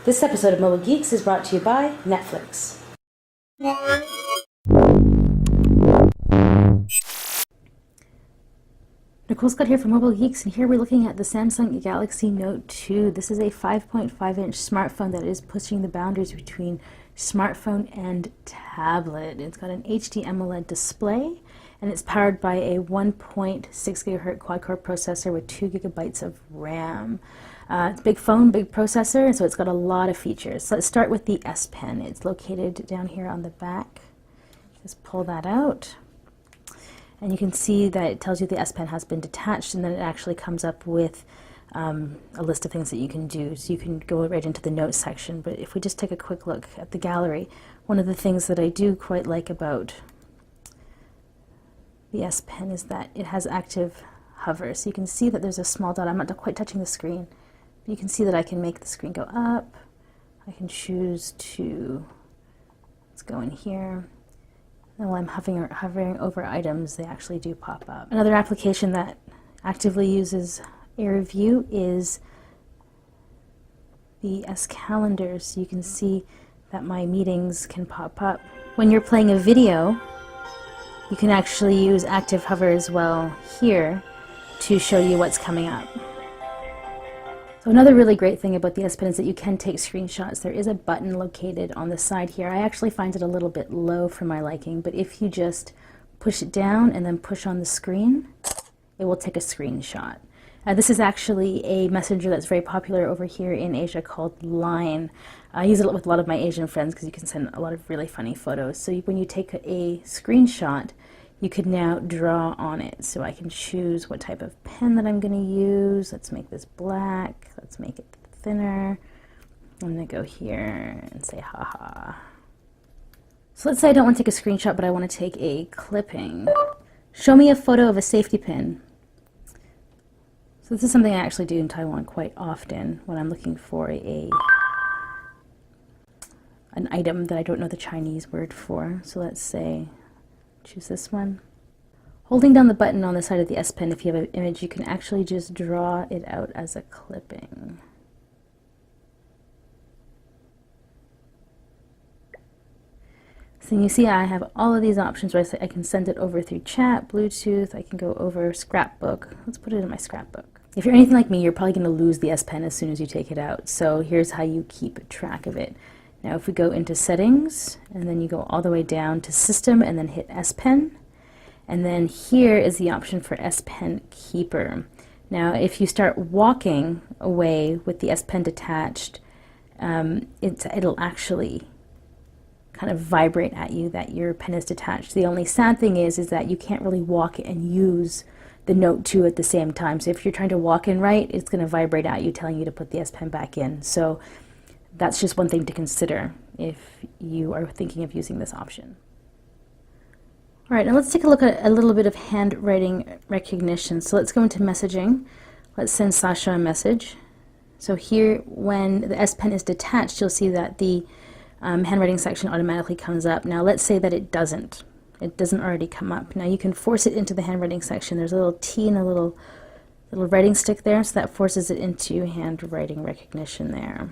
This episode of Mobile Geeks is brought to you by Netflix. Nicole Scott here from Mobile Geeks, and here we're looking at the Samsung Galaxy Note 2. This is a 5.5-inch smartphone that is pushing the boundaries between smartphone and tablet. It's got an HD AMOLED display, and it's powered by a 1.6 GHz quad-core processor with 2 GB of RAM. It's a big phone, big processor, so it's got a lot of features. So let's start with the S Pen. It's located down here on the back. Just pull that out. And you can see that it tells you the S Pen has been detached, and then it actually comes up with a list of things that you can do. So you can go right into the notes section. But if we just take a quick look at the gallery, one of the things that I do quite like about the S Pen is that it has active hover. So you can see that there's a small dot. I'm not quite touching the screen. But you can see that I can make the screen go up. I can choose to, let's go in here. And while I'm hovering over items, they actually do pop up. Another application that actively uses Air View is the S Calendar. So you can see that my meetings can pop up. When you're playing a video, you can actually use active hover as well here to show you what's coming up. So another really great thing about the S Pen is that you can take screenshots. There is a button located on the side here. I actually find it a little bit low for my liking, but if you just push it down and then push on the screen, it will take a screenshot. This is actually a messenger that's very popular over here in Asia called Line. I use it with a lot of my Asian friends because you can send a lot of really funny photos. So when you take a screenshot, you could now draw on it. So I can choose what type of pen that I'm going to use. Let's make this black. Let's make it thinner. I'm going to go here and say haha. So let's say I don't want to take a screenshot, but I want to take a clipping. Show me a photo of a safety pin. So this is something I actually do in Taiwan quite often when I'm looking for an item that I don't know the Chinese word for. So let's say choose this one. Holding down the button on the side of the S Pen, if you have an image, you can actually just draw it out as a clipping. So you see I have all of these options where I can send it over through chat, Bluetooth, I can go over scrapbook. Let's put it in my scrapbook. If you're anything like me, you're probably going to lose the S Pen as soon as you take it out. So here's how you keep track of it. Now if we go into settings, and then you go all the way down to system, and then hit S Pen, and then here is the option for S Pen Keeper. Now if you start walking away with the S Pen detached, it'll actually kind of vibrate at you that your pen is detached. The only sad thing is that you can't really walk and use the Note 2 at the same time. So if you're trying to walk and write, it's going to vibrate at you telling you to put the S Pen back in. So that's just one thing to consider if you are thinking of using this option. All right, now let's take a look at a little bit of handwriting recognition. So let's go into messaging. Let's send Sasha a message. So here, when the S Pen is detached, you'll see that the handwriting section automatically comes up. Now let's say that it doesn't already come up. Now you can force it into the handwriting section. There's a little T and a little writing stick there, so that forces it into handwriting recognition there.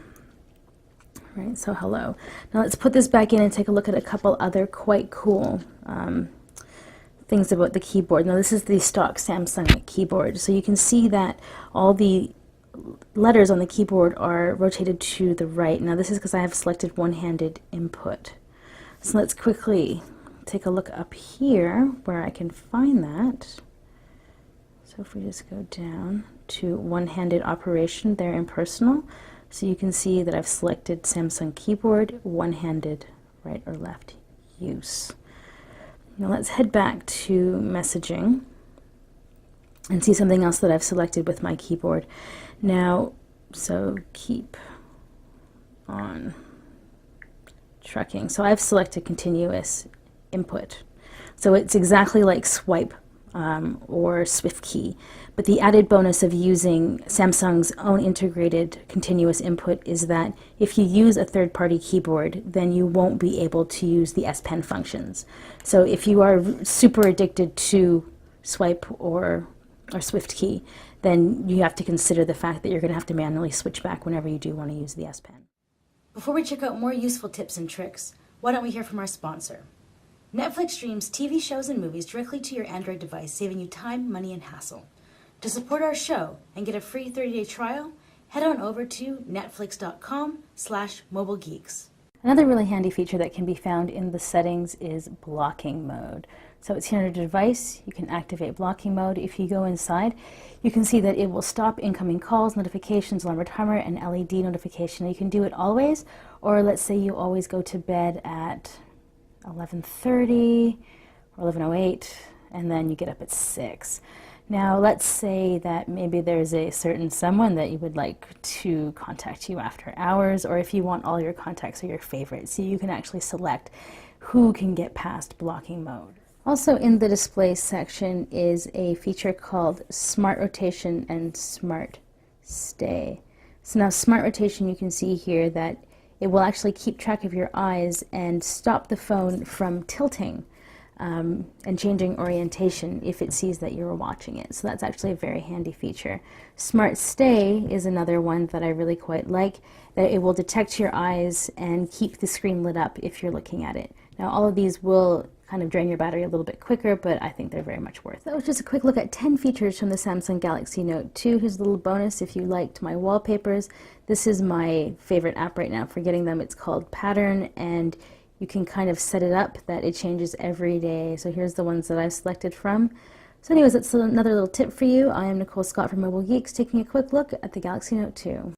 Right, so hello. Now let's put this back in and take a look at a couple other quite cool things about the keyboard. Now this is the stock Samsung keyboard. So you can see that all the letters on the keyboard are rotated to the right. Now this is because I have selected one-handed input. So let's quickly take a look up here where I can find that. So if we just go down to one-handed operation there in personal, so you can see that I've selected Samsung keyboard, one-handed right or left use. Now let's head back to messaging and see something else that I've selected with my keyboard. Now, so keep on trucking. So I've selected continuous input. So it's exactly like swipe or Swift key. But the added bonus of using Samsung's own integrated continuous input is that if you use a third-party keyboard, then you won't be able to use the S Pen functions. So if you are super addicted to swipe or Swift key, then you have to consider the fact that you're going to have to manually switch back whenever you do want to use the S Pen. Before we check out more useful tips and tricks, why don't we hear from our sponsor? Netflix streams TV shows and movies directly to your Android device, saving you time, money, and hassle. To support our show and get a free 30-day trial, head on over to netflix.com/mobilegeeks. Another really handy feature that can be found in the settings is blocking mode. So it's here on your device. You can activate blocking mode. If you go inside, you can see that it will stop incoming calls, notifications, alarm timer, and LED notification. You can do it always, or let's say you always go to bed at 11:30 or 11:08, and then you get up at 6. Now, let's say that maybe there's a certain someone that you would like to contact you after hours, or if you want all your contacts or your favorites, so you can actually select who can get past blocking mode. Also in the display section is a feature called Smart Rotation and Smart Stay. So now Smart Rotation, you can see here that it will actually keep track of your eyes and stop the phone from tilting and changing orientation if it sees that you're watching it. So that's actually a very handy feature. Smart Stay is another one that I really quite like, that it will detect your eyes and keep the screen lit up if you're looking at it. Now all of these will kind of drain your battery a little bit quicker, but I think they're very much worth it. That was just a quick look at 10 features from the Samsung Galaxy Note 2. Here's a little bonus if you liked my wallpapers. This is my favorite app right now for getting them. It's called Pattern, and you can kind of set it up that it changes every day. So here's the ones that I've selected from. So anyways, that's another little tip for you. I am Nicole Scott from Mobile Geeks, taking a quick look at the Galaxy Note 2.